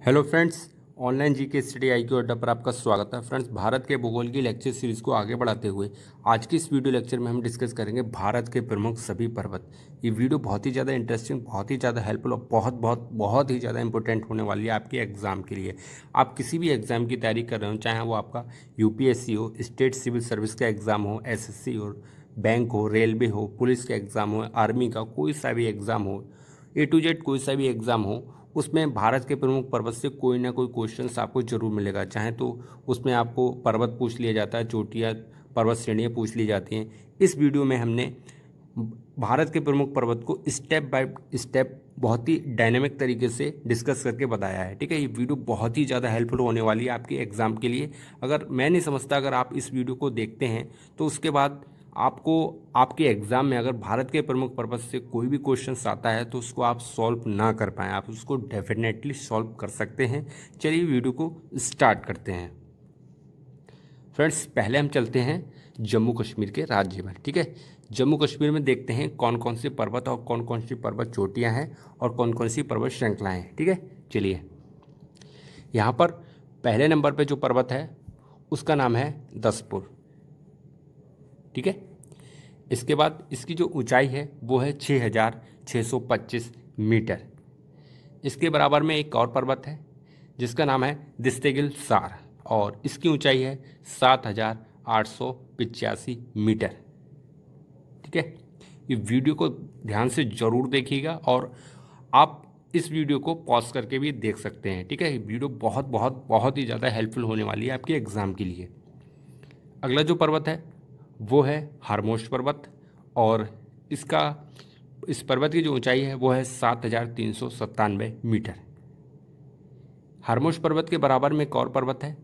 Hello friends, online GK study IQ अड्डा पर आपका स्वागत है। फ्रेंड्स, भारत के भूगोल की लेक्चर सीरीज़ को आगे बढ़ाते हुए आज की इस वीडियो लेक्चर में हम डिस्कस करेंगे भारत के प्रमुख सभी पर्वत। ये वीडियो बहुत ही ज़्यादा इंटरेस्टिंग, बहुत ही ज़्यादा हेल्पफुल और बहुत ही ज़्यादा इंपॉर्टेंट होने वाली है आपके एग्जाम के लिए। आप किसी भी एग्जाम की तैयारी कर रहे हो, चाहे वो आपका UPSC हो, स्टेट सिविल सर्विस का एग्ज़ाम हो, SSC हो, बैंक हो, रेलवे हो, पुलिस का एग्ज़ाम हो, आर्मी का कोई सा भी एग्ज़ाम हो, A to Z कोई सा भी एग्ज़ाम हो, उसमें भारत के प्रमुख पर्वत से कोई ना कोई क्वेश्चंस आपको जरूर मिलेगा। चाहे तो उसमें आपको पर्वत पूछ लिया जाता है, चोटियाँ पर्वत श्रेणियाँ पूछ ली जाती हैं। इस वीडियो में हमने भारत के प्रमुख पर्वत को स्टेप बाय स्टेप बहुत ही डायनेमिक तरीके से डिस्कस करके बताया है। ठीक है, ये वीडियो बहुत ही ज़्यादा हेल्पफुल होने वाली है आपके एग्ज़ाम के लिए। अगर मैं नहीं समझता, अगर आप इस वीडियो को देखते हैं तो उसके बाद आपको आपके एग्ज़ाम में अगर भारत के प्रमुख पर्वत से कोई भी क्वेश्चन आता है तो उसको आप सॉल्व ना कर पाएँ, आप उसको डेफिनेटली सॉल्व कर सकते हैं। चलिए वीडियो को स्टार्ट करते हैं। फ्रेंड्स, पहले हम चलते हैं जम्मू कश्मीर के राज्य में। ठीक है, जम्मू कश्मीर में देखते हैं कौन कौन से पर्वत और कौन कौन सी पर्वत चोटियाँ हैं और कौन कौन सी पर्वत श्रृंखलाएँ हैं। ठीक है, चलिए यहाँ पर पहले नंबर पे जो पर्वत है उसका नाम है दसपुर। ठीक है, इसके बाद इसकी जो ऊंचाई है वो है 6625 मीटर। इसके बराबर में एक और पर्वत है जिसका नाम है दिस्तेगिल सार और इसकी ऊंचाई है 7885 मीटर। ठीक है, ये वीडियो को ध्यान से ज़रूर देखिएगा और आप इस वीडियो को पॉज करके भी देख सकते हैं। ठीक है, ये वीडियो बहुत ही ज़्यादा हेल्पफुल होने वाली है आपके एग्ज़ाम के लिए। अगला जो पर्वत है वो है हारमोश पर्वत और इस पर्वत की जो ऊंचाई है वो है 7397 मीटर। हारमोश पर्वत के बराबर में एक और पर्वत है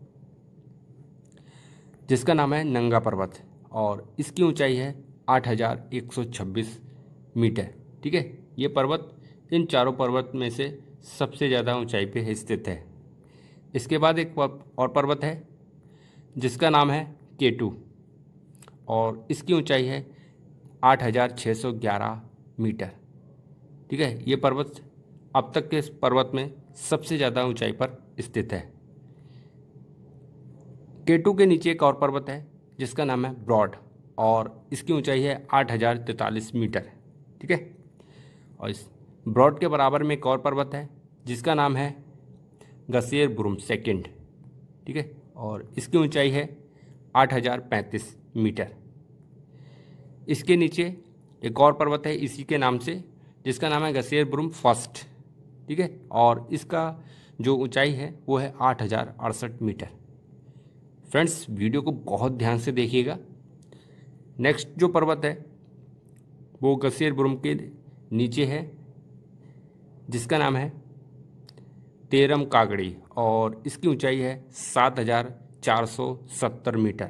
जिसका नाम है नंगा पर्वत और इसकी ऊंचाई है 8126 मीटर। ठीक है, ये पर्वत इन चारों पर्वत में से सबसे ज़्यादा ऊंचाई पे स्थित है। इसके बाद एक और पर्वत है जिसका नाम है K2 और इसकी ऊंचाई है 8611 मीटर। ठीक है, ये पर्वत अब तक के इस पर्वत में सबसे ज़्यादा ऊंचाई पर स्थित है। K2 के नीचे एक और पर्वत है जिसका नाम है ब्रॉड और इसकी ऊंचाई है 8043 मीटर। ठीक है, और इस ब्रॉड के बराबर में एक और पर्वत है जिसका नाम है गसेर बुरुम सेकंड। ठीक है, और इसकी ऊंचाई है 8035 मीटर। इसके नीचे एक और पर्वत है इसी के नाम से जिसका नाम है गसेर बुरुम फर्स्ट। ठीक है, और इसका जो ऊंचाई है वो है 8068 मीटर। फ्रेंड्स, वीडियो को बहुत ध्यान से देखिएगा। नेक्स्ट जो पर्वत है वो गसेर बुरुम के नीचे है जिसका नाम है तेरम कागड़ी और इसकी ऊंचाई है 7470 मीटर।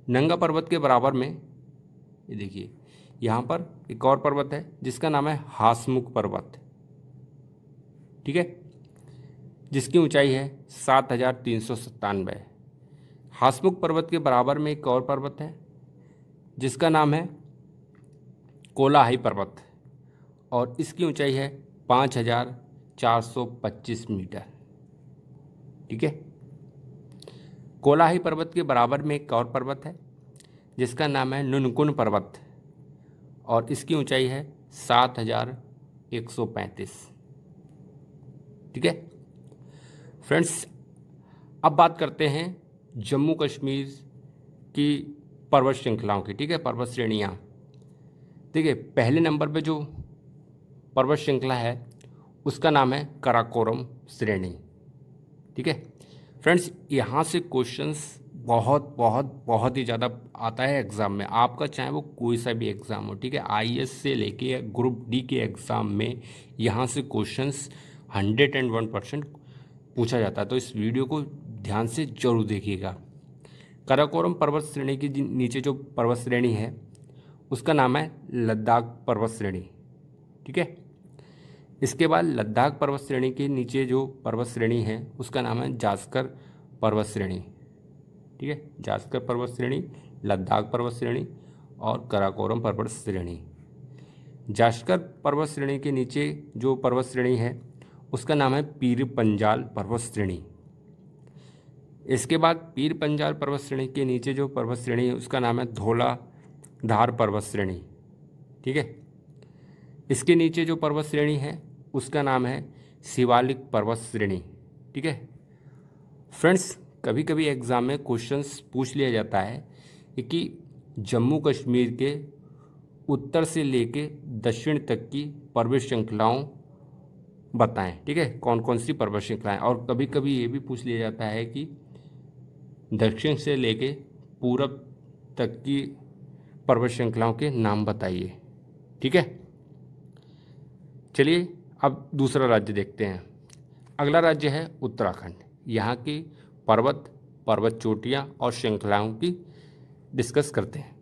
नंगा पर्वत के बराबर में ये देखिए यहाँ पर एक और पर्वत है जिसका नाम है हासमुख पर्वत। ठीक है, जिसकी ऊंचाई है 7397। हासमुख पर्वत के बराबर में एक और पर्वत है जिसका नाम है कोलाहाई पर्वत और इसकी ऊंचाई है 5425 मीटर। ठीक है, कोलाहाई पर्वत के बराबर में एक और पर्वत है जिसका नाम है नुनकुन पर्वत और इसकी ऊंचाई है 7135। ठीक है फ्रेंड्स, अब बात करते हैं जम्मू कश्मीर की पर्वत श्रृंखलाओं की। ठीक है, पर्वत श्रेणियाँ। देखिए, पहले नंबर पे जो पर्वत श्रृंखला है उसका नाम है कराकोरम श्रेणी। ठीक है फ्रेंड्स, यहाँ से क्वेश्चंस बहुत ही ज़्यादा आता है एग्ज़ाम में आपका, चाहे वो कोई सा भी एग्ज़ाम हो। ठीक है, IAS से लेके ग्रुप D के एग्ज़ाम में यहाँ से क्वेश्चंस 101% पूछा जाता है। तो इस वीडियो को ध्यान से जरूर देखिएगा। कराकोरम पर्वत श्रेणी के नीचे जो पर्वत श्रेणी है उसका नाम है लद्दाख पर्वत श्रेणी। ठीक है, इसके बाद लद्दाख पर्वत श्रेणी के नीचे जो पर्वत श्रेणी है उसका नाम है जास्कर पर्वत श्रेणी। ठीक है, जास्कर पर्वत श्रेणी, लद्दाख पर्वत श्रेणी और कराकोरम पर्वत श्रेणी। जास्कर पर्वत श्रेणी के नीचे जो पर्वत श्रेणी है उसका नाम है पीर पंजाल पर्वत श्रेणी। इसके बाद पीर पंजाल पर्वत श्रेणी के नीचे जो पर्वत श्रेणी है उसका नाम है धौलाधार पर्वत श्रेणी। ठीक है, इसके नीचे जो पर्वत श्रेणी है उसका नाम है शिवालिक पर्वत श्रेणी। ठीक है फ्रेंड्स, कभी कभी एग्ज़ाम में क्वेश्चंस पूछ लिया जाता है कि जम्मू कश्मीर के उत्तर से लेके दक्षिण तक की पर्वत श्रृंखलाओं बताएं। ठीक है, कौन कौन सी पर्वत श्रृंखलाएं, और कभी कभी ये भी पूछ लिया जाता है कि दक्षिण से लेके पूरब तक की पर्वत श्रृंखलाओं के नाम बताइए। ठीक है, चलिए अब दूसरा राज्य देखते हैं। अगला राज्य है उत्तराखंड। यहाँ की पर्वत चोटियाँ और श्रृंखलाओं की डिस्कस करते हैं।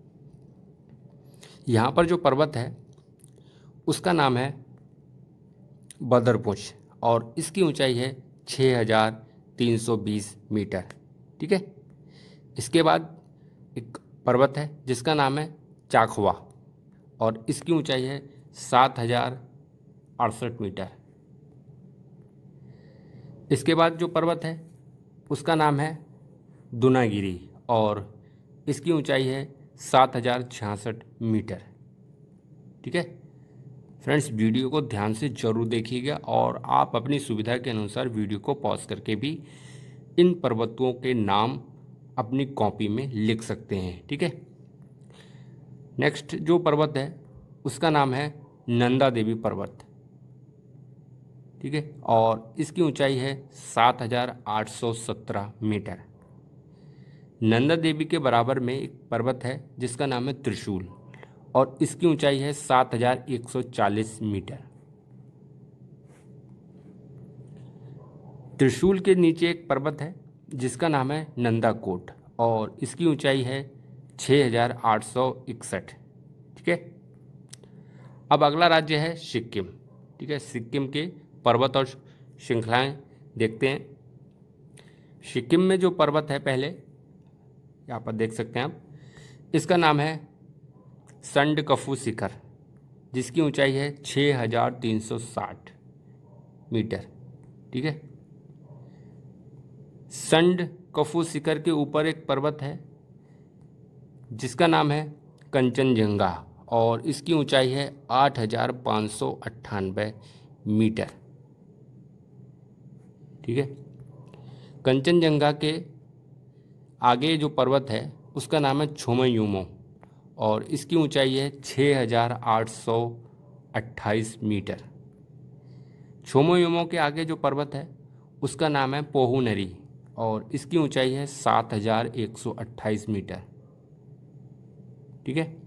यहाँ पर जो पर्वत है उसका नाम है बदरपुंछ और इसकी ऊंचाई है 6320 मीटर। ठीक है, इसके बाद एक पर्वत है जिसका नाम है चाखवा और इसकी ऊंचाई है 7068 मीटर। इसके बाद जो पर्वत है उसका नाम है दुनागिरी और इसकी ऊंचाई है 7066 मीटर। ठीक है फ्रेंड्स, वीडियो को ध्यान से जरूर देखिएगा और आप अपनी सुविधा के अनुसार वीडियो को पॉज करके भी इन पर्वतों के नाम अपनी कॉपी में लिख सकते हैं। ठीक है, नेक्स्ट जो पर्वत है उसका नाम है नंदा देवी पर्वत। ठीक है, और इसकी ऊंचाई है 7817 मीटर। नंदा देवी के बराबर में एक पर्वत है जिसका नाम है त्रिशूल और इसकी ऊंचाई है 7140 मीटर। त्रिशूल के नीचे एक पर्वत है जिसका नाम है नंदाकोट और इसकी ऊंचाई है 6861। ठीक है, अब अगला राज्य है सिक्किम। ठीक है, सिक्किम के पर्वत और श्रृंखलाएं देखते हैं। सिक्किम में जो पर्वत है पहले यहाँ पर देख सकते हैं आप, इसका नाम है संडकफू शिखर जिसकी ऊंचाई है 6360 मीटर। ठीक है, संडकफू शिखर के ऊपर एक पर्वत है जिसका नाम है कंचनजंगा और इसकी ऊंचाई है 8598 मीटर। ठीक है, कंचनजंगा के आगे जो पर्वत है उसका नाम है छोमयूमो और इसकी ऊंचाई है 6828 मीटर। छोमयूमो के आगे जो पर्वत है उसका नाम है पोहुनरी और इसकी ऊंचाई है 7128 मीटर। ठीक है,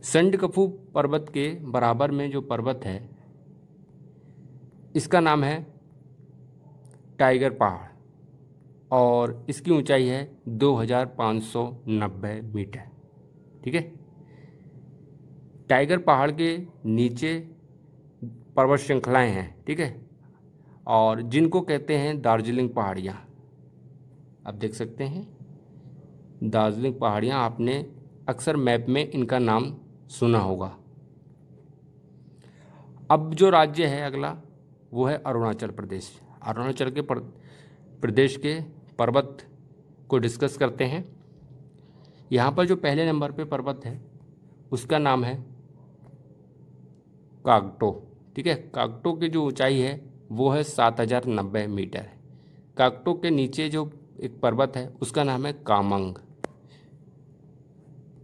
संडकफू पर्वत के बराबर में जो पर्वत है इसका नाम है टाइगर पहाड़ और इसकी ऊंचाई है 2590 मीटर। ठीक है, टाइगर पहाड़ के नीचे पर्वत श्रृंखलाएं हैं। ठीक है, और जिनको कहते हैं दार्जिलिंग पहाड़ियाँ। आप देख सकते हैं दार्जिलिंग पहाड़ियाँ, आपने अक्सर मैप में इनका नाम सुना होगा। अब जो राज्य है अगला वो है अरुणाचल प्रदेश। अरुणाचल के प्रदेश के पर्वत को डिस्कस करते हैं। यहाँ पर जो पहले नंबर पे पर्वत है उसका नाम है कागटो। ठीक है, कागटो की जो ऊंचाई है वो है 7090 मीटर। कागटो के नीचे जो एक पर्वत है उसका नाम है कामंग।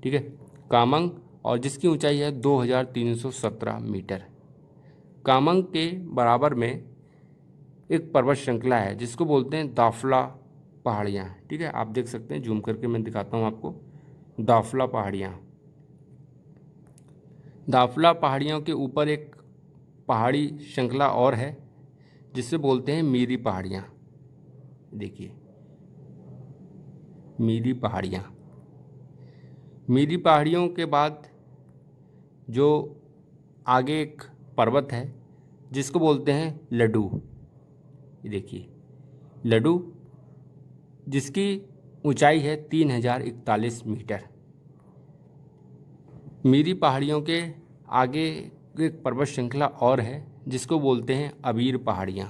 ठीक है, कामंग और जिसकी ऊंचाई है 2317 मीटर। कामंग के बराबर में एक पर्वत श्रृंखला है जिसको बोलते हैं दाफला पहाड़ियाँ। ठीक है, आप देख सकते हैं, जूम करके मैं दिखाता हूँ आपको। दाफला पहाड़ियाँ, दाफला पहाड़ियों के ऊपर एक पहाड़ी श्रृंखला और है जिसे बोलते हैं मीरी पहाड़ियाँ। देखिए मीरी पहाड़ियाँ। मीरी पहाड़ियों के बाद जो आगे एक पर्वत है जिसको बोलते हैं लड्डू। ये देखिए लड्डू, जिसकी ऊंचाई है 3041 मीटर। मीरी पहाड़ियों के आगे एक पर्वत श्रृंखला और है जिसको बोलते हैं अबीर पहाड़ियाँ।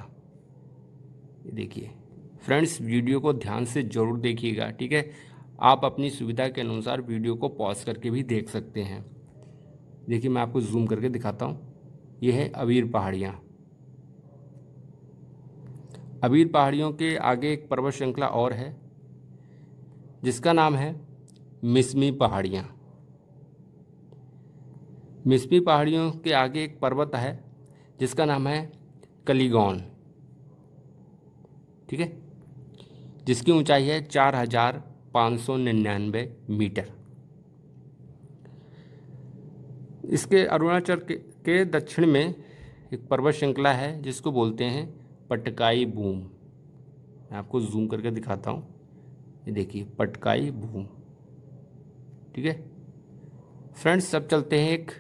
ये देखिए फ्रेंड्स, वीडियो को ध्यान से ज़रूर देखिएगा, ठीक है। आप अपनी सुविधा के अनुसार वीडियो को पॉज करके भी देख सकते हैं। देखिए मैं आपको जूम करके दिखाता हूँ। ये है अबीर पहाड़ियाँ। अबीर पहाड़ियों के आगे एक पर्वत श्रृंखला और है जिसका नाम है मिसमी पहाड़ियाँ। मिसमी पहाड़ियों के आगे एक पर्वत है जिसका नाम है कलीगौन, ठीक है, जिसकी ऊंचाई है 4599 मीटर। इसके अरुणाचल के दक्षिण में एक पर्वत श्रृंखला है जिसको बोलते हैं पटकाई बूम। मैं आपको जूम करके दिखाता हूँ। ये देखिए पटकाई बूम, ठीक है। फ्रेंड्स, सब चलते हैं एक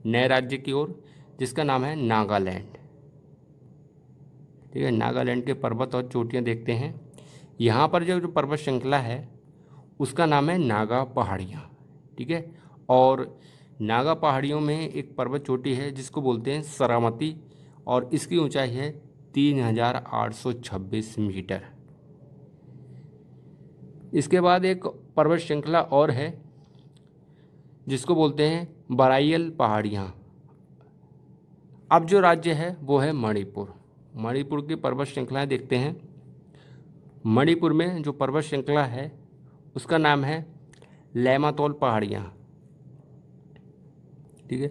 नए राज्य की ओर जिसका नाम है नागालैंड, ठीक है। नागालैंड के पर्वत और चोटियाँ देखते हैं। यहाँ पर जो पर्वत श्रृंखला है उसका नाम है नागा पहाड़ियाँ, ठीक है। और नागा पहाड़ियों में एक पर्वत चोटी है जिसको बोलते हैं सरामती और इसकी ऊंचाई है 3826 मीटर। इसके बाद एक पर्वत श्रृंखला और है जिसको बोलते हैं बराइयल पहाड़ियाँ। अब जो राज्य है वो है मणिपुर। मणिपुर की पर्वत श्रृंखलाएं देखते हैं। मणिपुर में जो पर्वत श्रृंखला है उसका नाम है लैमातौल पहाड़ियाँ, ठीक है,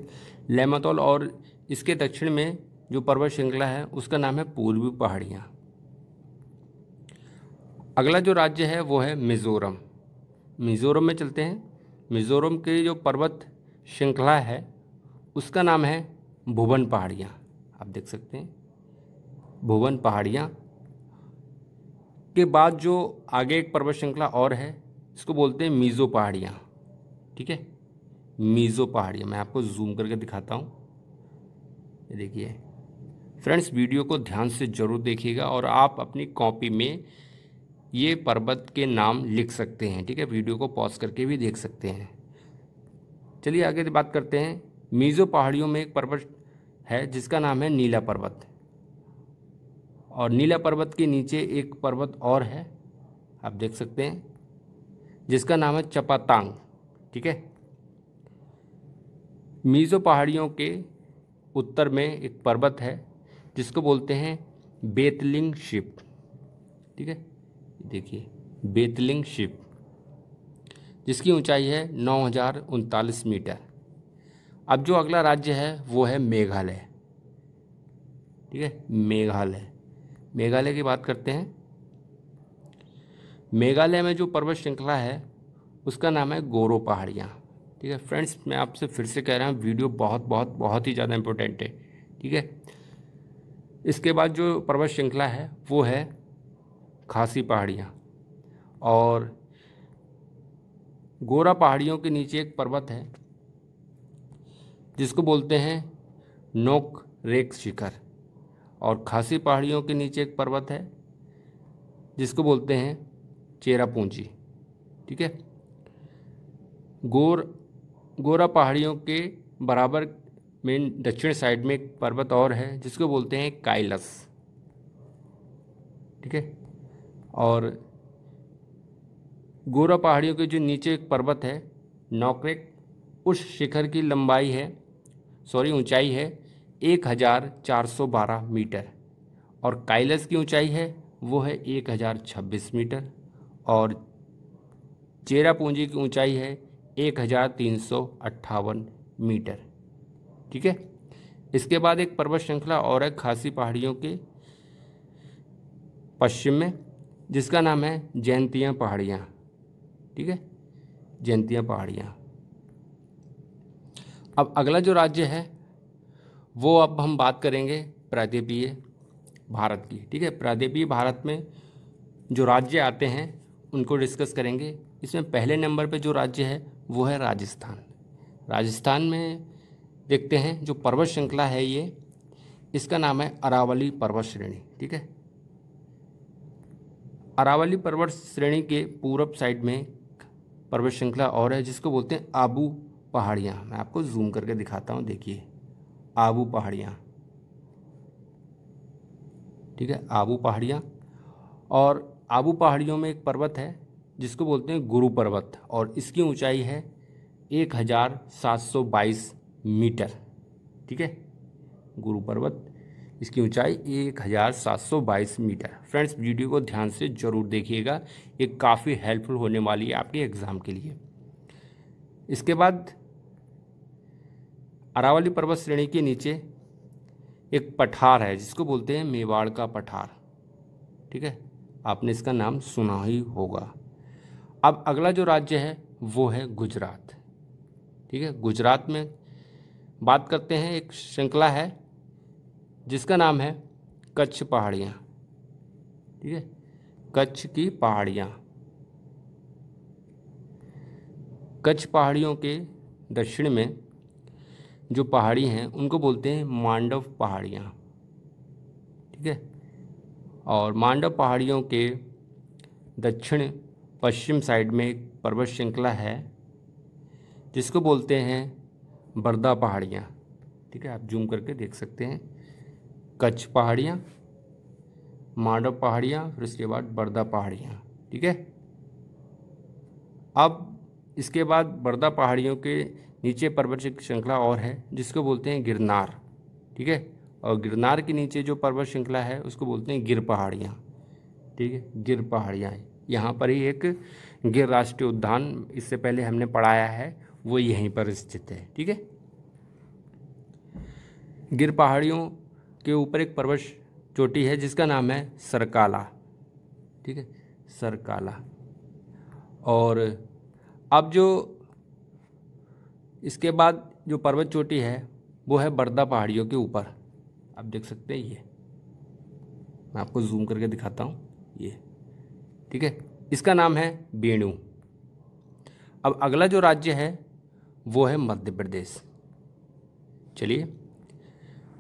लैमातौल। और इसके दक्षिण में जो पर्वत श्रृंखला है उसका नाम है पूर्वी पहाड़ियाँ। अगला जो राज्य है वो है मिज़ोरम। मिज़ोरम में चलते हैं। मिज़ोरम की जो पर्वत श्रृंखला है उसका नाम है भुवन पहाड़ियाँ। आप देख सकते हैं भुवन पहाड़ियाँ के बाद जो आगे एक पर्वत श्रृंखला और है इसको बोलते हैं मीज़ो पहाड़ियाँ, ठीक है, मीज़ो पहाड़ियाँ। मैं आपको जूम करके दिखाता हूँ। ये देखिए फ्रेंड्स, वीडियो को ध्यान से ज़रूर देखिएगा और आप अपनी कॉपी में ये पर्वत के नाम लिख सकते हैं, ठीक है। वीडियो को पॉज करके भी देख सकते हैं। चलिए आगे बात करते हैं। मीज़ो पहाड़ियों में एक पर्वत है जिसका नाम है नीला पर्वत और नीला पर्वत के नीचे एक पर्वत और है, आप देख सकते हैं, जिसका नाम है चपातांग, ठीक है। मीज़ो पहाड़ियों के उत्तर में एक पर्वत है जिसको बोलते हैं बेतलिंग शिप, ठीक है। देखिए बेतलिंग शिप जिसकी ऊंचाई है 9039 मीटर। अब जो अगला राज्य है वो है मेघालय, ठीक है, मेघालय। मेघालय की बात करते हैं। मेघालय में जो पर्वत श्रृंखला है उसका नाम है गोरो पहाड़ियाँ, ठीक है। फ्रेंड्स, मैं आपसे फिर से कह रहा हूँ वीडियो बहुत ही ज़्यादा इम्पोर्टेंट है, ठीक है। इसके बाद जो पर्वत श्रृंखला है वो है खासी पहाड़ियाँ और गोरा पहाड़ियों के नीचे एक पर्वत है जिसको बोलते हैं नोक रेक शिखर और खासी पहाड़ियों के नीचे एक पर्वत है जिसको बोलते हैं चेरापूंजी, ठीक है। गोरा पहाड़ियों के बराबर में दक्षिण साइड में एक पर्वत और है जिसको बोलते हैं काइलस, ठीक है। और गोरा पहाड़ियों के जो नीचे एक पर्वत है नोकरेक, उस शिखर की ऊंचाई है 1412 मीटर और काइलस की ऊंचाई है वो है 1026 मीटर और चेरापूंजी की ऊंचाई है 1358 मीटर, ठीक है। इसके बाद एक पर्वत श्रृंखला और है खासी पहाड़ियों के पश्चिम में जिसका नाम है जयंतिया पहाड़ियाँ, ठीक है, जयंतिया पहाड़ियाँ। अब अगला जो राज्य है वो अब हम बात करेंगे प्रायद्वीपीय भारत की, ठीक है। प्रायद्वीपीय भारत में जो राज्य आते हैं उनको डिस्कस करेंगे। इसमें पहले नंबर पे जो राज्य है वो है राजस्थान। राजस्थान में देखते हैं जो पर्वत श्रृंखला है ये, इसका नाम है अरावली पर्वत श्रेणी, ठीक है। अरावली पर्वत श्रेणी के पूरब साइड में पर्वत श्रृंखला और है जिसको बोलते हैं आबू पहाड़ियाँ। मैं आपको जूम करके दिखाता हूँ। देखिए आबू पहाड़ियाँ, ठीक है, आबू पहाड़ियाँ। और आबू पहाड़ियों में एक पर्वत है जिसको बोलते हैं गुरु पर्वत, और इसकी ऊंचाई है 1722 मीटर, ठीक है, गुरु पर्वत, इसकी ऊंचाई 1722 मीटर। फ्रेंड्स, वीडियो को ध्यान से ज़रूर देखिएगा, ये काफ़ी हेल्पफुल होने वाली है आपके एग्ज़ाम के लिए। इसके बाद अरावली पर्वत श्रेणी के नीचे एक पठार है जिसको बोलते हैं मेवाड़ का पठार, ठीक है, आपने इसका नाम सुना ही होगा। अब अगला जो राज्य है वो है गुजरात, ठीक है। गुजरात में बात करते हैं, एक श्रृंखला है जिसका नाम है कच्छ पहाड़ियाँ, ठीक है, कच्छ की पहाड़ियाँ। कच्छ पहाड़ियों के दक्षिण में जो पहाड़ी हैं उनको बोलते हैं मांडव पहाड़ियाँ, ठीक है। और मांडव पहाड़ियों के दक्षिण पश्चिम साइड में एक पर्वत श्रृंखला है जिसको बोलते हैं बर्दा पहाड़ियाँ, ठीक है, आप जूम करके देख सकते हैं। कच्छ पहाड़ियाँ, मांडव पहाड़ियाँ, फिर उसके बाद बर्दा पहाड़ियाँ, ठीक है। अब इसके बाद बर्दा पहाड़ियों के नीचे पर्वत श्रृंखला और है जिसको बोलते हैं गिरनार, ठीक है। और गिरनार के नीचे जो पर्वत श्रृंखला है उसको बोलते हैं गिर पहाड़ियाँ, ठीक है, गिर पहाड़ियाँ। यहाँ पर ही एक गिर राष्ट्रीय उद्यान इससे पहले हमने पढ़ाया है, वो यहीं पर स्थित है, ठीक है। गिर पहाड़ियों के ऊपर एक पर्वत चोटी है जिसका नाम है सरकाला, ठीक है, सरकाला। और अब जो इसके बाद जो पर्वत चोटी है वो है बर्दा पहाड़ियों के ऊपर, आप देख सकते हैं, ये मैं आपको जूम करके दिखाता हूँ, ये, ठीक है, इसका नाम है बेणु। अब अगला जो राज्य है वो है मध्य प्रदेश। चलिए,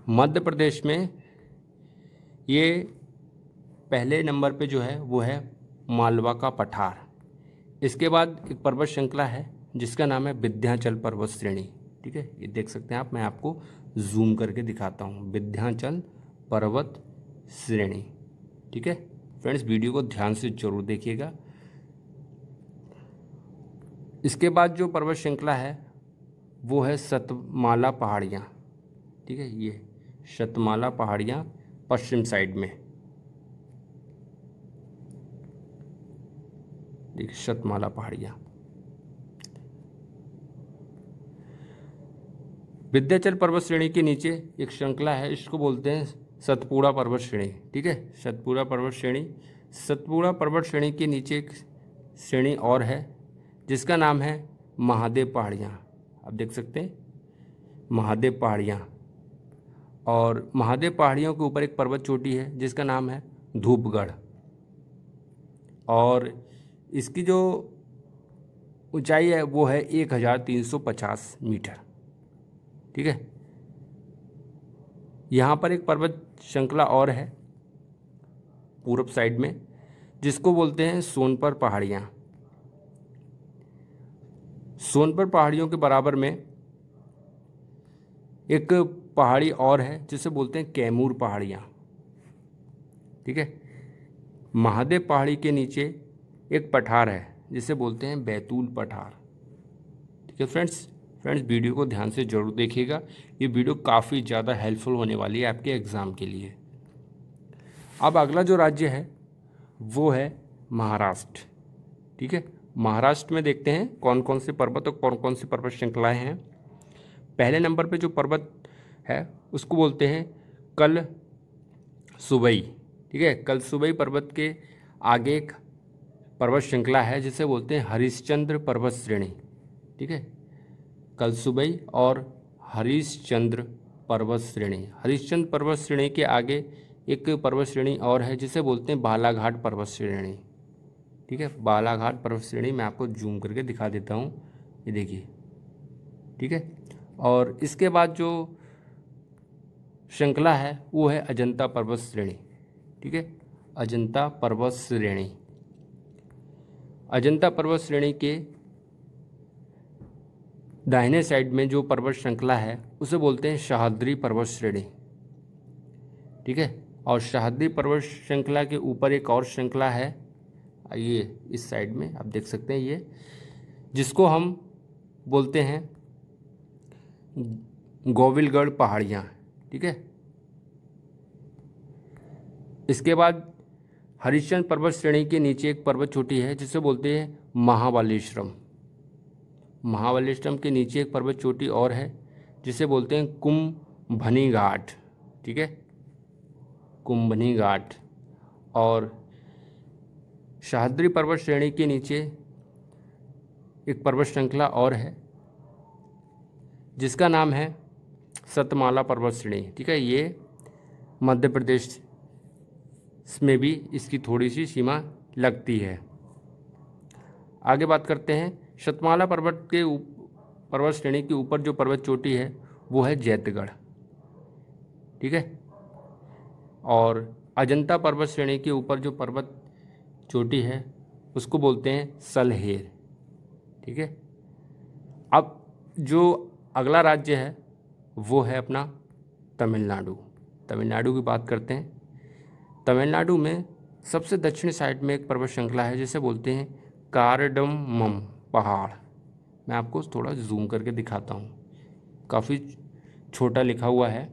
मध्य प्रदेश में ये पहले नंबर पे जो है वो है मालवा का पठार। इसके बाद एक पर्वत श्रृंखला है जिसका नाम है विंध्याचल पर्वत श्रेणी, ठीक है, ये देख सकते हैं आप, मैं आपको जूम करके दिखाता हूँ, विंध्याचल पर्वत श्रेणी, ठीक है। फ्रेंड्स, वीडियो को ध्यान से जरूर देखिएगा। इसके बाद जो पर्वत श्रृंखला है वो है सतमाला पहाड़ियाँ, ठीक है, ये सतमाला पहाड़ियाँ पश्चिम साइड में, देखिए सतमाला पहाड़ियाँ। विंध्याचल पर्वत श्रेणी के नीचे एक श्रृंखला है, इसको बोलते हैं सतपुड़ा पर्वत श्रेणी, ठीक है, सतपुड़ा पर्वत श्रेणी। सतपुड़ा पर्वत श्रेणी के नीचे एक श्रेणी और है जिसका नाम है महादेव पहाड़ियाँ, आप देख सकते हैं, महादेव पहाड़ियाँ। और महादेव पहाड़ियों के ऊपर एक पर्वत चोटी है जिसका नाम है धूपगढ़, और इसकी जो ऊंचाई है वो है 1350 मीटर, ठीक है। यहाँ पर एक पर्वत श्रृंखला और है पूर्व साइड में जिसको बोलते हैं सोनपर पहाड़ियाँ। सोनपर पहाड़ियों के बराबर में एक पहाड़ी और है जिसे बोलते हैं कैमूर पहाड़ियाँ, ठीक है। महादेव पहाड़ी के नीचे एक पठार है जिसे बोलते हैं बैतूल पठार, ठीक है। फ्रेंड्स, वीडियो को ध्यान से ज़रूर देखिएगा, ये वीडियो काफ़ी ज़्यादा हेल्पफुल होने वाली है आपके एग्ज़ाम के लिए। अब अगला जो राज्य है वो है महाराष्ट्र, ठीक है। महाराष्ट्र में देखते हैं कौन कौन से पर्वत और कौन कौन सी पर्वत श्रृंखलाएँ हैं। पहले नंबर पे जो पर्वत है उसको बोलते हैं कल सुबई, ठीक है। कल सुबई पर्वत के आगे एक पर्वत श्रृंखला है जिसे बोलते हैं हरिश्चंद्र पर्वत श्रेणी, ठीक है। कल सुबई और हरिश्चंद्र पर्वत श्रेणी। हरिश्चंद्र पर्वत श्रेणी के आगे एक पर्वत श्रेणी और है जिसे बोलते हैं बालाघाट पर्वत श्रेणी, ठीक है। बालाघाट पर्वत श्रेणी मैं आपको जूम करके दिखा देता हूँ, ये देखिए, ठीक है। और इसके बाद जो श्रृंखला है वो है अजंता पर्वत श्रेणी, ठीक है, अजंता पर्वत श्रेणी। अजंता पर्वत श्रेणी के दाहिने साइड में जो पर्वत श्रृंखला है उसे बोलते हैं सह्याद्री पर्वत श्रेणी। ठीक है, और सह्याद्री पर्वत श्रृंखला के ऊपर एक और श्रृंखला है, ये इस साइड में आप देख सकते हैं, ये जिसको हम बोलते हैं गोविलगढ़ पहाड़ियाँ। ठीक है, इसके बाद हरिश्चंद्र पर्वत श्रेणी के नीचे एक पर्वत चोटी है जिसे बोलते हैं महाबलेश्वरम। महाबलेश्वरम के नीचे एक पर्वत चोटी और है जिसे बोलते हैं कुंभनी घाट। ठीक है, कुंभनी घाट। और सह्याद्री पर्वत श्रेणी के नीचे एक पर्वत श्रृंखला और है जिसका नाम है सतमाला पर्वत श्रेणी। ठीक है, ये मध्य प्रदेश में भी इसकी थोड़ी सी सीमा लगती है। आगे बात करते हैं, सतमाला पर्वत श्रेणी के ऊपर जो पर्वत चोटी है वो है जैतगढ़। ठीक है, और अजंता पर्वत श्रेणी के ऊपर जो पर्वत चोटी है उसको बोलते हैं सलहेर। ठीक है, अब जो अगला राज्य है वो है अपना तमिलनाडु। तमिलनाडु की बात करते हैं। तमिलनाडु में सबसे दक्षिणी साइड में एक पर्वत श्रृंखला है जिसे बोलते हैं कार्डमम पहाड़। मैं आपको थोड़ा जूम करके दिखाता हूँ, काफ़ी छोटा लिखा हुआ है,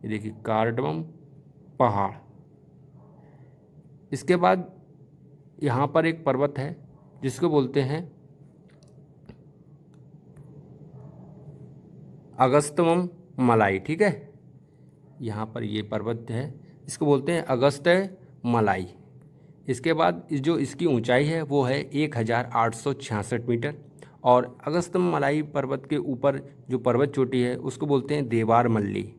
ये देखिए कार्डमम पहाड़। इसके बाद यहाँ पर एक पर्वत है जिसको बोलते हैं अगस्त्यम मलाई। ठीक है, यहाँ पर ये पर्वत है, इसको बोलते हैं अगस्त्य मलाई। इसके बाद जो इसकी ऊंचाई है वो है 1866 मीटर। और अगस्त्यम मलाई पर्वत के ऊपर जो पर्वत चोटी है उसको बोलते हैं देवार मल्ली।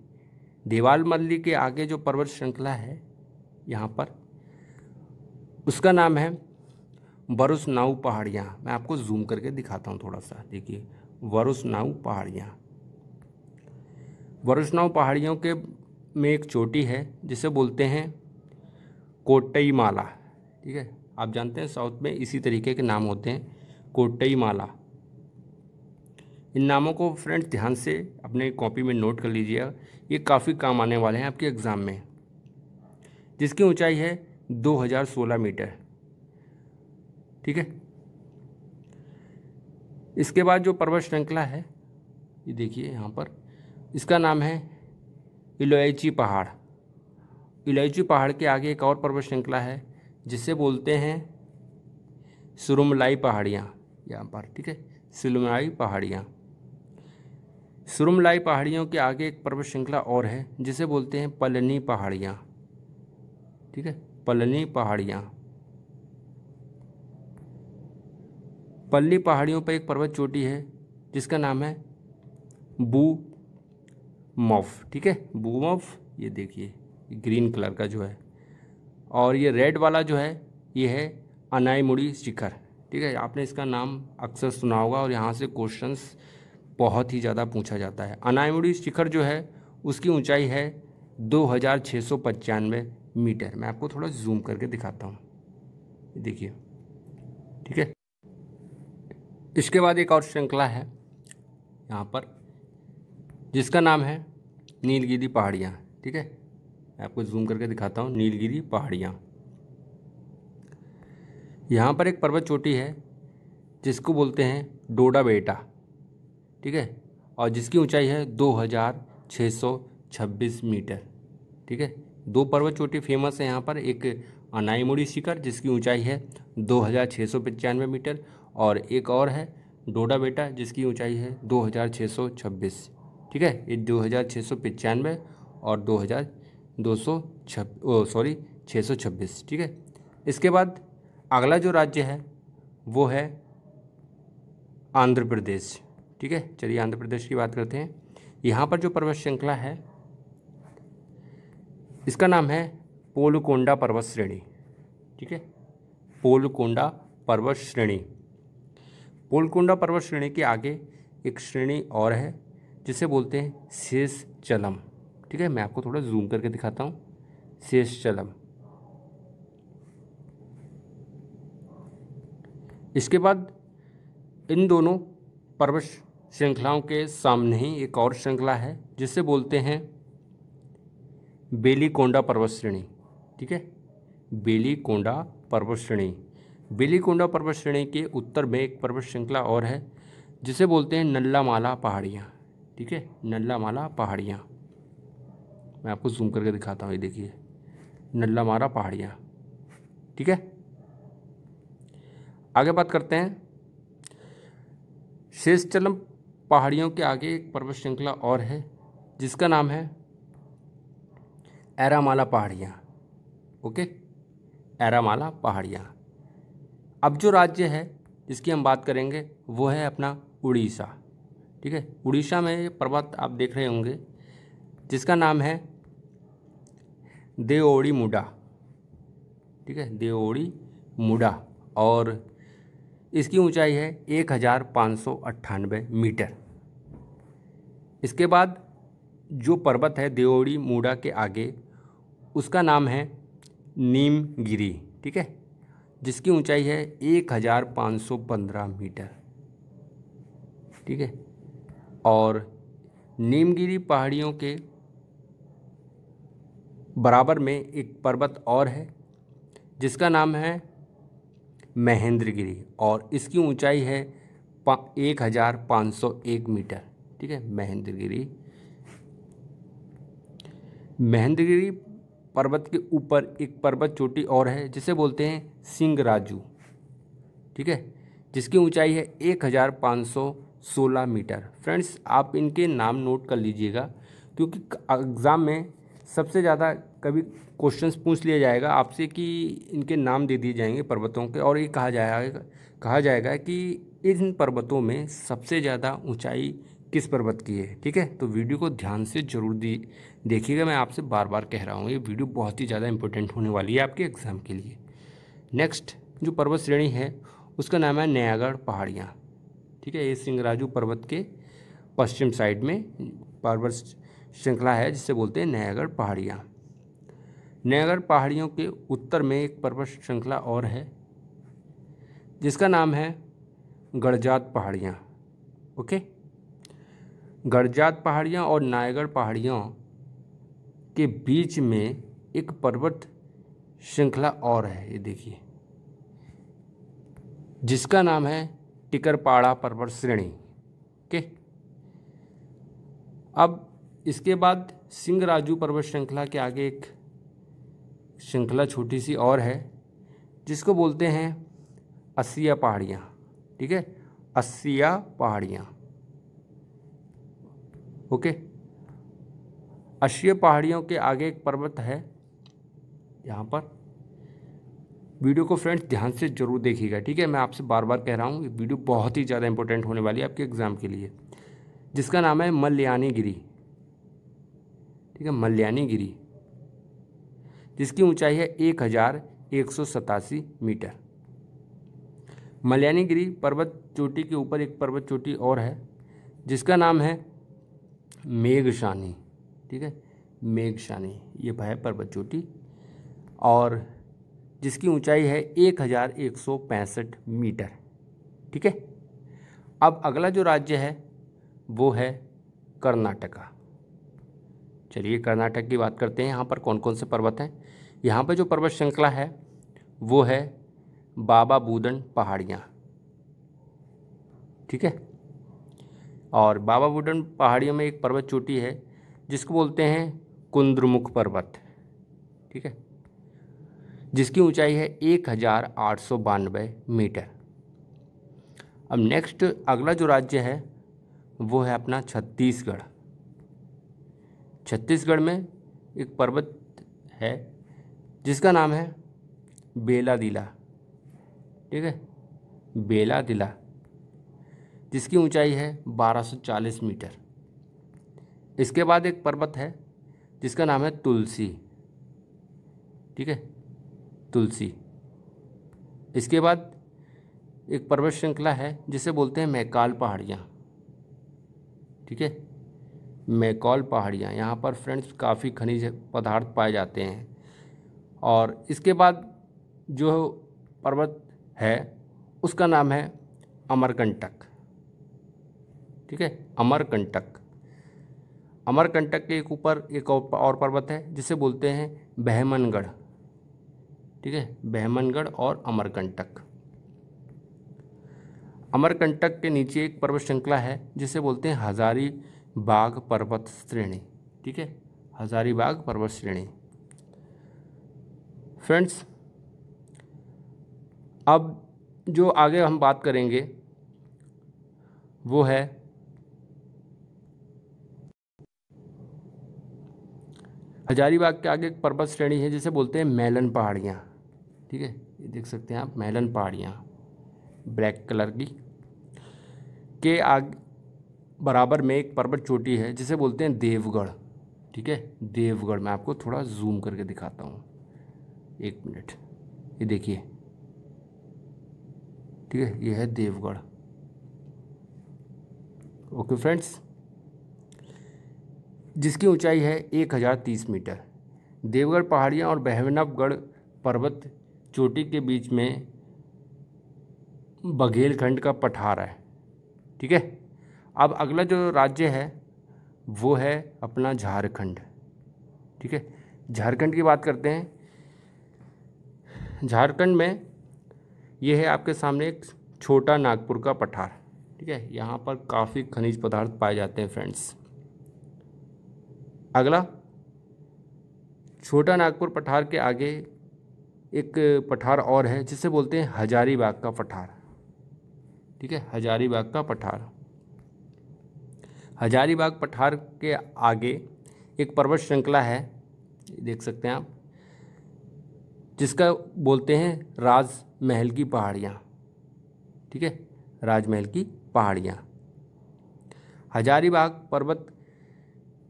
देवार मल्ली के आगे जो पर्वत श्रृंखला है यहाँ पर, उसका नाम है वरुसनाउ पहाड़ियाँ। मैं आपको जूम करके दिखाता हूँ थोड़ा सा, देखिए वरुसनाउ पहाड़ियाँ। वरुसनाउ पहाड़ियों के में एक चोटी है जिसे बोलते हैं कोट्टईमाला। ठीक है, आप जानते हैं साउथ में इसी तरीके के नाम होते हैं, कोट्टईमाला। इन नामों को फ्रेंड्स ध्यान से अपने कॉपी में नोट कर लीजिएगा, ये काफ़ी काम आने वाले हैं आपके एग्ज़ाम में। जिसकी ऊंचाई है 2016 मीटर। ठीक है, इसके बाद जो पर्वत श्रृंखला है ये देखिए यहाँ पर, इसका नाम है इलोयची पहाड़। इलोयची पहाड़ के आगे एक और पर्वत श्रृंखला है जिसे बोलते हैं सुरुमलाई पहाड़ियाँ यहाँ पर। ठीक है, सुरुमलाई पहाड़ियाँ। सुरुमलाई पहाड़ियों के आगे एक पर्वत श्रृंखला और है जिसे बोलते हैं पलनी पहाड़ियाँ। ठीक है, पलनी पहाड़ियाँ। पल्ली पहाड़ियों पर एक पर्वत चोटी है जिसका नाम है बूमफ। ठीक है, बूमफ, ये देखिए ग्रीन कलर का जो है, और ये रेड वाला जो है ये है अनाईमुड़ी शिखर। ठीक है, आपने इसका नाम अक्सर सुना होगा और यहाँ से क्वेश्चंस बहुत ही ज़्यादा पूछा जाता है। अनाईमुड़ी शिखर जो है उसकी ऊंचाई है 2695 मीटर। मैं आपको थोड़ा जूम करके दिखाता हूँ, देखिए। ठीक है, इसके बाद एक और श्रृंखला है यहाँ पर जिसका नाम है नीलगिरी पहाड़ियाँ। ठीक है, मैं आपको जूम करके दिखाता हूँ, नीलगिरी पहाड़ियाँ। यहाँ पर एक पर्वत चोटी है जिसको बोलते हैं डोडा बेटा। ठीक है, और जिसकी ऊंचाई है 2626 मीटर। ठीक है, दो पर्वत चोटी फेमस है यहाँ पर, एक अनाईमुड़ी शिखर जिसकी ऊंचाई है 2695 मीटर, और एक और है डोडा बेटा जिसकी ऊंचाई है 2626। ठीक है, ये 2695 और 626। ठीक है, इसके बाद अगला जो राज्य है वो है आंध्र प्रदेश। ठीक है, चलिए आंध्र प्रदेश की बात करते हैं। यहाँ पर जो पर्वत श्रृंखला है इसका नाम है पोलकोंडा पर्वत श्रेणी। ठीक है, पोलकोंडा पर्वत श्रेणी। पोलकोंडा पर्वत श्रेणी के आगे एक श्रेणी और है जिसे बोलते हैं शेषचलम। ठीक है, मैं आपको थोड़ा जूम करके दिखाता हूँ, शेषचलम। इसके बाद इन दोनों पर्वत श्रृंखलाओं के सामने ही एक और श्रृंखला है जिसे बोलते हैं बेलीकोंडा पर्वत श्रेणी। ठीक है, बेलीकोंडा पर्वत श्रेणी। बेलीकोंडा पर्वत श्रेणी के उत्तर में एक पर्वत श्रृंखला और है जिसे बोलते हैं नल्लामाला पहाड़ियाँ। ठीक है, नल्लामाला पहाड़ियाँ। मैं आपको जूम करके दिखाता हूँ, ये देखिए नल्लामाला पहाड़ियाँ। ठीक है, आगे बात करते हैं। शेषचलम पहाड़ियों के आगे एक पर्वत श्रृंखला और है जिसका नाम है एरामाला पहाड़ियाँ। ओके, एरामाला पहाड़ियाँ। अब जो राज्य है जिसकी हम बात करेंगे वो है अपना उड़ीसा। ठीक है, उड़ीसा में ये पर्वत आप देख रहे होंगे जिसका नाम है देओड़ी मुडा। ठीक है, देओड़ी मुडा, और इसकी ऊंचाई है 1598 मीटर। इसके बाद जो पर्वत है देओड़ी मुडा के आगे उसका नाम है नीमगिरी। ठीक है, जिसकी ऊंचाई है 1515 मीटर। ठीक है, और नीमगिरी पहाड़ियों के बराबर में एक पर्वत और है जिसका नाम है महेंद्रगिरी, और इसकी ऊंचाई है 1501 मीटर। ठीक है, महेंद्रगिरी। महेंद्रगिरी पर्वत के ऊपर एक पर्वत चोटी और है जिसे बोलते हैं सिंगराजू। ठीक है, जिसकी ऊंचाई है 1516 मीटर। फ्रेंड्स, आप इनके नाम नोट कर लीजिएगा क्योंकि एग्ज़ाम में सबसे ज़्यादा कभी क्वेश्चंस पूछ लिया जाएगा आपसे कि इनके नाम दे दिए जाएंगे पर्वतों के, और ये कहा जाएगा कि इन पर्वतों में सबसे ज़्यादा ऊंचाई किस पर्वत की है। ठीक है, तो वीडियो को ध्यान से जरूर देखिएगा। मैं आपसे बार बार कह रहा हूँ, ये वीडियो बहुत ही ज़्यादा इंपॉर्टेंट होने वाली है आपके एग्ज़ाम के लिए। नेक्स्ट जो पर्वत श्रेणी है उसका नाम है नयागढ़ पहाड़ियाँ। ठीक है, ये सिंगराजू पर्वत के पश्चिम साइड में पर्वत श्रृंखला है जिसे बोलते हैं नयागढ़ पहाड़ियाँ। नयागढ़ पहाड़ियों के उत्तर में एक पर्वत श्रृंखला और है जिसका नाम है गड़जात पहाड़ियाँ। ओके, गड़जात पहाड़ियाँ और नयागढ़ पहाड़ियों के बीच में एक पर्वत श्रृंखला और है, ये देखिए, जिसका नाम है टिकरपाड़ा पर्वत श्रेणी। ओके, अब इसके बाद सिंगराजू पर्वत श्रृंखला के आगे एक श्रृंखला छोटी सी और है जिसको बोलते हैं अस्सिया पहाड़ियाँ। ठीक है, अस्सिया पहाड़ियाँ। ओके, अस्सिया पहाड़ियों के आगे एक पर्वत है यहाँ पर। वीडियो को फ्रेंड्स ध्यान से जरूर देखिएगा। ठीक है, मैं आपसे बार बार कह रहा हूँ ये वीडियो बहुत ही ज़्यादा इंपॉर्टेंट होने वाली है आपके एग्ज़ाम के लिए, जिसका नाम है मल्यानी गिरी। ठीक है, मल्यानी गिरी, जिसकी ऊंचाई है 1187 मीटर। मल्यानी गिरी पर्वत चोटी के ऊपर एक पर्वत चोटी और है जिसका नाम है मेघशानी। ठीक है, मेघशानी ये है पर्वत चोटी, और जिसकी ऊंचाई है 1165 मीटर। ठीक है, अब अगला जो राज्य है वो है कर्नाटका। चलिए कर्नाटक की बात करते हैं। यहाँ पर कौन कौन से पर्वत हैं। यहाँ पर जो पर्वत श्रृंखला है वो है बाबा बूदन पहाड़ियाँ। ठीक है, और बाबा बूदन पहाड़ियों में एक पर्वत चोटी है जिसको बोलते हैं कुंद्रमुख पर्वत। ठीक है, जिसकी ऊंचाई है 1892 मीटर। अब नेक्स्ट अगला जो राज्य है वो है अपना छत्तीसगढ़। छत्तीसगढ़ में एक पर्वत है जिसका नाम है बेलादिला। ठीक है, बेलादिला, जिसकी ऊंचाई है 1240 मीटर। इसके बाद एक पर्वत है जिसका नाम है तुलसी। ठीक है, तुलसी। इसके बाद एक पर्वत श्रृंखला है जिसे बोलते हैं मैकाल पहाड़ियाँ। ठीक है, मैकाल पहाड़ियाँ, यहाँ पर फ्रेंड्स काफ़ी खनिज पदार्थ पाए जाते हैं। और इसके बाद जो पर्वत है उसका नाम है अमरकंटक। ठीक है, अमरकंटक। अमरकंटक के एक ऊपर एक और पर्वत है जिसे बोलते हैं बहमनगढ़। ठीक है, बहमनगढ़ और अमरकंटक। अमरकंटक के नीचे एक पर्वत श्रृंखला है जिसे बोलते हैं हजारीबाग पर्वत श्रेणी। ठीक है, हजारीबाग पर्वत श्रेणी। फ्रेंड्स, अब जो आगे हम बात करेंगे वो है हजारीबाग के आगे एक पर्वत श्रेणी है जिसे बोलते हैं मैलन पहाड़ियाँ। ठीक है, ये देख सकते हैं आप, मैलन पहाड़ियाँ ब्लैक कलर की। के आगे बराबर में एक पर्वत चोटी है जिसे बोलते हैं देवगढ़। ठीक है, देवगढ़। मैं आपको थोड़ा जूम करके दिखाता हूँ, एक मिनट। ये देखिए, ठीक है, ये है देवगढ़। ओके फ्रेंड्स, जिसकी ऊंचाई है 1030 मीटर। देवगढ़ पहाड़ियाँ और बहवनगढ़ पर्वत चोटी के बीच में बघेलखंड का पठार है। ठीक है, अब अगला जो राज्य है वो है अपना झारखंड। ठीक है, झारखंड की बात करते हैं। झारखंड में ये है आपके सामने एक छोटा नागपुर का पठार। ठीक है, यहाँ पर काफ़ी खनिज पदार्थ पाए जाते हैं फ्रेंड्स। अगला छोटा नागपुर पठार के आगे एक पठार और है जिसे बोलते हैं हजारीबाग का पठार। ठीक है, हजारीबाग का पठार। हजारीबाग पठार के आगे एक पर्वत श्रृंखला है, देख सकते हैं आप, जिसका बोलते हैं राजमहल की पहाड़ियाँ। ठीक है, राजमहल की पहाड़ियाँ। हजारीबाग पर्वत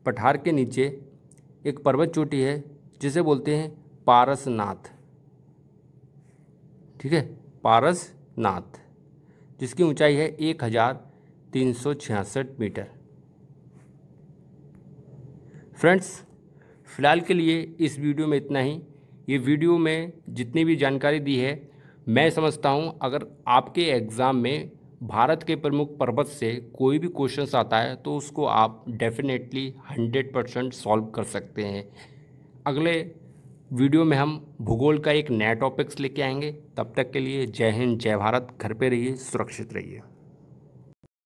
पठार के नीचे एक पर्वत चोटी है जिसे बोलते हैं पारसनाथ। ठीक है, पारसनाथ, जिसकी ऊंचाई है 1366 मीटर। फ्रेंड्स, फ़िलहाल के लिए इस वीडियो में इतना ही। ये वीडियो में जितनी भी जानकारी दी है, मैं समझता हूँ अगर आपके एग्ज़ाम में भारत के प्रमुख पर्वत से कोई भी क्वेश्चंस आता है तो उसको आप डेफिनेटली 100% सॉल्व कर सकते हैं। अगले वीडियो में हम भूगोल का एक नया टॉपिक्स लेके आएंगे। तब तक के लिए जय हिंद, जय भारत। घर पे रहिए, सुरक्षित रहिए।